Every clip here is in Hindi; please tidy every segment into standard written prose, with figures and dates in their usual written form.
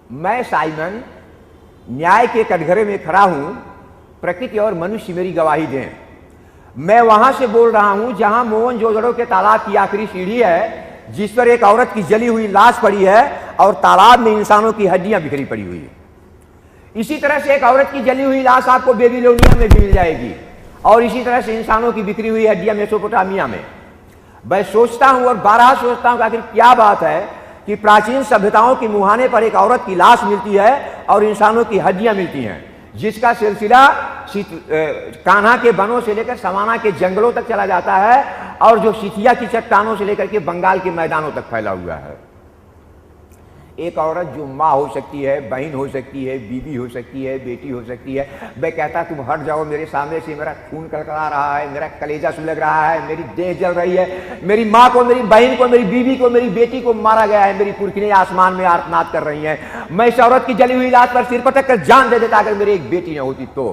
मैं साइमन न्याय के कटघरे में खड़ा हूं, प्रकृति और मनुष्य मेरी गवाही दें। मैं वहां से बोल रहा हूं जहां मोहनजोदड़ो के तालाब की आखिरी सीढ़ी है, जिस पर एक औरत की जली हुई लाश पड़ी है और तालाब में इंसानों की हड्डियां बिखरी पड़ी हुई है। इसी तरह से एक औरत की जली हुई लाश आपको बेबीलोनिया में भी मिल जाएगी, और इसी तरह से इंसानों की बिखरी हुई हड्डियां मेसोपोटामिया में। मैं सोचता हूं और बारहा सोचता हूं कि आखिर क्या बात है कि प्राचीन सभ्यताओं के मुहाने पर एक औरत की लाश मिलती है और इंसानों की हड्डियां मिलती हैं, जिसका सिलसिला कान्हा के वनों से लेकर समाना के जंगलों तक चला जाता है, और जो सिथिया की चट्टानों से लेकर के बंगाल के मैदानों तक फैला हुआ है। एक औरत जो माँ हो सकती है, बहन हो सकती है, बीवी हो सकती है, बेटी हो सकती है। मैं कहता तुम हट जाओ मेरे सामने से, मेरा खून कड़कड़ा रहा है, मेरा कलेजा सुलग रहा है, मेरी देह जल रही है, मेरी माँ को, मेरी बहन को, मेरी बीवी को, मेरी बेटी को मारा गया है, मेरी पुरखिनें आसमान में आर्तनाद कर रही हैं। मैं इस औरत की जली हुई लाश पर सिर पटक कर जान दे देता अगर मेरी एक बेटी न होती तो।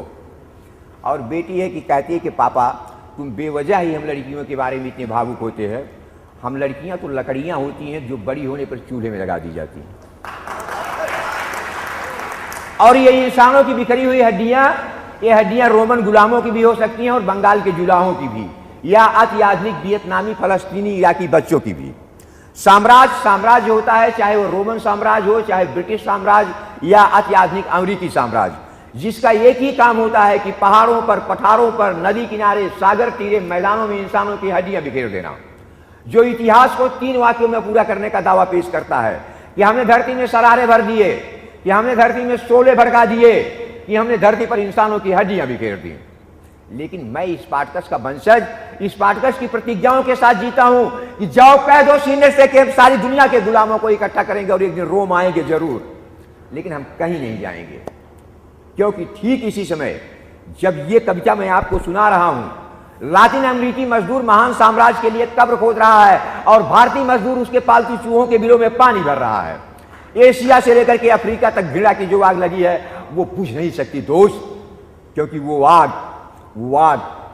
और बेटी है कि कहती है कि पापा तुम बेवजह ही हम लड़कियों के बारे में इतने भावुक होते हैं। हम लड़कियां तो लकड़ियां होती हैं जो बड़ी होने पर चूल्हे में लगा दी जाती हैं, और ये इंसानों की बिखरी हुई हड्डियां, ये हड्डियां रोमन गुलामों की भी हो सकती हैं और बंगाल के जुलाहों की भी, या अति आधुनिक वियतनामी, फलस्तीनी, इराकी बच्चों की भी। साम्राज्य होता है, चाहे वो रोमन साम्राज्य हो, चाहे ब्रिटिश साम्राज्य या अति आधुनिक अमेरिकी साम्राज्य, जिसका एक ही काम होता है कि पहाड़ों पर, पठारों पर, नदी किनारे, सागर तीरे, मैदानों में इंसानों की हड्डियां बिखेर देना। जो इतिहास को 3 वाक्यों में पूरा करने का दावा पेश करता है कि हमने धरती में सरारे भर दिए, कि हमने धरती में शोले भड़का दिए, कि हमने धरती पर इंसानों की हड्डियां बिखेर दी। लेकिन मैं स्पार्टकस का वंशज, स्पार्टकस की प्रतिज्ञाओं के साथ जीता हूं कि जाओ कह दो सीने से कि हम सारी दुनिया के गुलामों को इकट्ठा करेंगे और एक दिन रोम आएंगे जरूर। लेकिन हम कहीं नहीं जाएंगे, क्योंकि ठीक इसी समय जब ये कविता मैं आपको सुना रहा हूं, लातिन अमेरिकी मजदूर महान साम्राज्य के लिए कब्र खोद रहा है और भारतीय मजदूर उसके पालतू चूहों के बिलों में पानी भर रहा है। एशिया से लेकर के अफ्रीका तक घृणा की जो आग लगी है वो बुझ नहीं सकती दोस्त, क्योंकि वो आग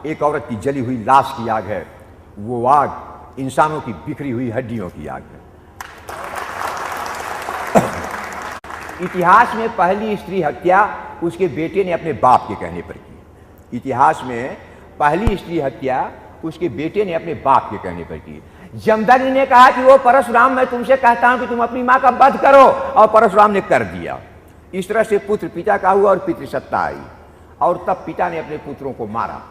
एक औरत की जली हुई लाश की आग है, वो आग इंसानों की बिखरी हुई हड्डियों की आग है। इतिहास में पहली स्त्री हत्या उसके बेटे ने अपने बाप के कहने पर की। इतिहास में पहली स्त्री हत्या उसके बेटे ने अपने बाप के कहने पर की। जमदग्नि ने कहा कि वो परशुराम, मैं तुमसे कहता हूं कि तुम अपनी मां का वध करो, और परशुराम ने कर दिया। इस तरह से पुत्र पिता का हुआ और पितृसत्ता आई, और तब पिता ने अपने पुत्रों को मारा।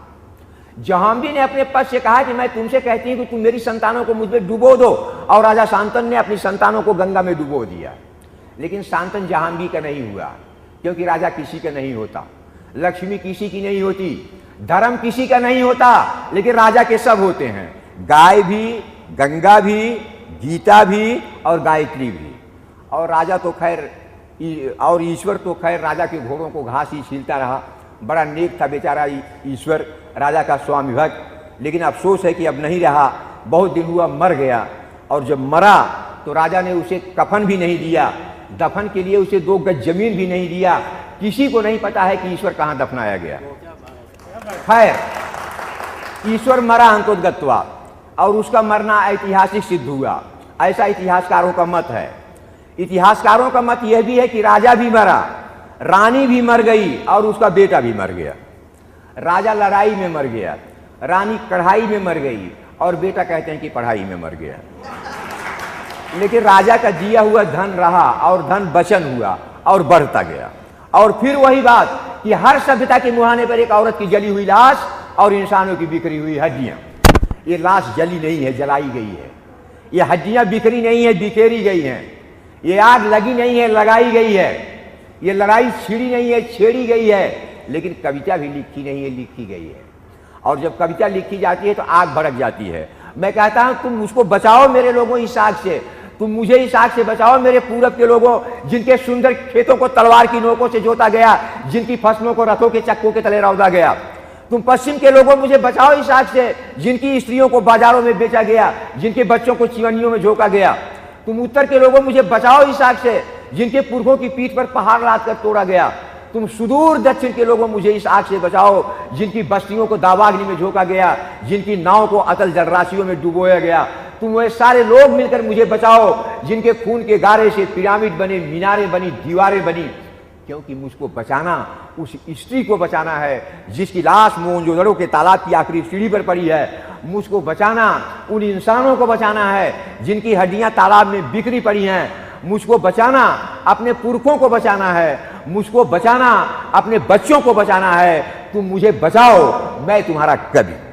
जहांबी ने अपने पद से कहा कि मैं तुमसे कहती हूं कि तुम मेरी संतानों को मुझ में डुबो दो, और राजा शांतन ने अपनी संतानों को गंगा में डुबो दिया। लेकिन शांतन जहांबी का नहीं हुआ, क्योंकि राजा किसी का नहीं होता, लक्ष्मी किसी की नहीं होती, धर्म किसी का नहीं होता, लेकिन राजा के सब होते हैं। गाय भी, गंगा भी, गीता भी और गायत्री भी। और राजा तो खैर, और ईश्वर तो खैर राजा के घोड़ों को घास ही छीलता रहा। बड़ा नेक था बेचारा ईश्वर, राजा का स्वामी भक्त। लेकिन अफसोस है कि अब नहीं रहा, बहुत दिन हुआ मर गया। और जब मरा तो राजा ने उसे कफन भी नहीं दिया, दफन के लिए उसे 2 गज जमीन भी नहीं दिया। किसी को नहीं पता है कि ईश्वर कहाँ दफनाया गया। खैर, ईश्वर मरा अंतोदगत्वा, और उसका मरना ऐतिहासिक सिद्ध हुआ, ऐसा इतिहासकारों का मत है। इतिहासकारों का मत यह भी है कि राजा भी मरा, रानी भी मर गई और उसका बेटा भी मर गया। राजा लड़ाई में मर गया, रानी कढ़ाई में मर गई, और बेटा कहते हैं कि पढ़ाई में मर गया। लेकिन राजा का दिया हुआ धन रहा, और धन बचन हुआ और बढ़ता गया। और फिर वही बात कि हर सभ्यता के मुहाने पर एक औरत की जली हुई लाश और इंसानों की बिखरी हुई हड्डियां। ये लाश जली नहीं है, जलाई गई है। ये हड्डियां बिखरी नहीं है, बिखेरी गई हैं। ये आग लगी नहीं है, लगाई गई है। ये लड़ाई छिड़ी नहीं है, छेड़ी गई है। लेकिन कविता भी लिखी नहीं है, लिखी गई है। और जब कविता लिखी जाती है तो आग भड़क जाती है। मैं कहता हूं तुम मुझको बचाओ मेरे लोगों इस आग से, तुम मुझे इस आग से बचाओ मेरे पूरब के लोगों, जिनके सुंदर खेतों को तलवार की नोकों से जोता गया, जिनकी फसलों को रथों के चक्कों के तले रौंदा गया। तुम पश्चिम के लोगों मुझे बचाओ इस आग से, जिनकी स्त्रियों को बाजारों में बेचा गया, जिनके बच्चों को चिवनियों में झोंका गया। तुम उत्तर के लोगों मुझे बचाओ इस आग से, जिनके पुरखों की पीठ पर पहाड़ लाद कर तोड़ा गया। तुम सुदूर दक्षिण के लोगों मुझे इस आग से बचाओ, जिनकी बस्तियों को दावाग्नि में झोंका गया, जिनकी नाव को अतल जलराशियों में डुबोया गया। तुम वे सारे लोग मिलकर मुझे बचाओ जिनके खून के गारे से पिरामिड बने, मीनारें बनी, दीवारें बनी, क्योंकि मुझको बचाना उस स्त्री को बचाना है जिसकी लाश मोहनजोदड़ो के तालाब की आखिरी सीढ़ी पर पड़ी है। मुझको बचाना उन इंसानों को बचाना है जिनकी हड्डियां तालाब में बिखरी पड़ी हैं। मुझको बचाना अपने पुरखों को बचाना है। मुझको बचाना अपने बच्चों को बचाना है। तुम मुझे बचाओ, मैं तुम्हारा कवि।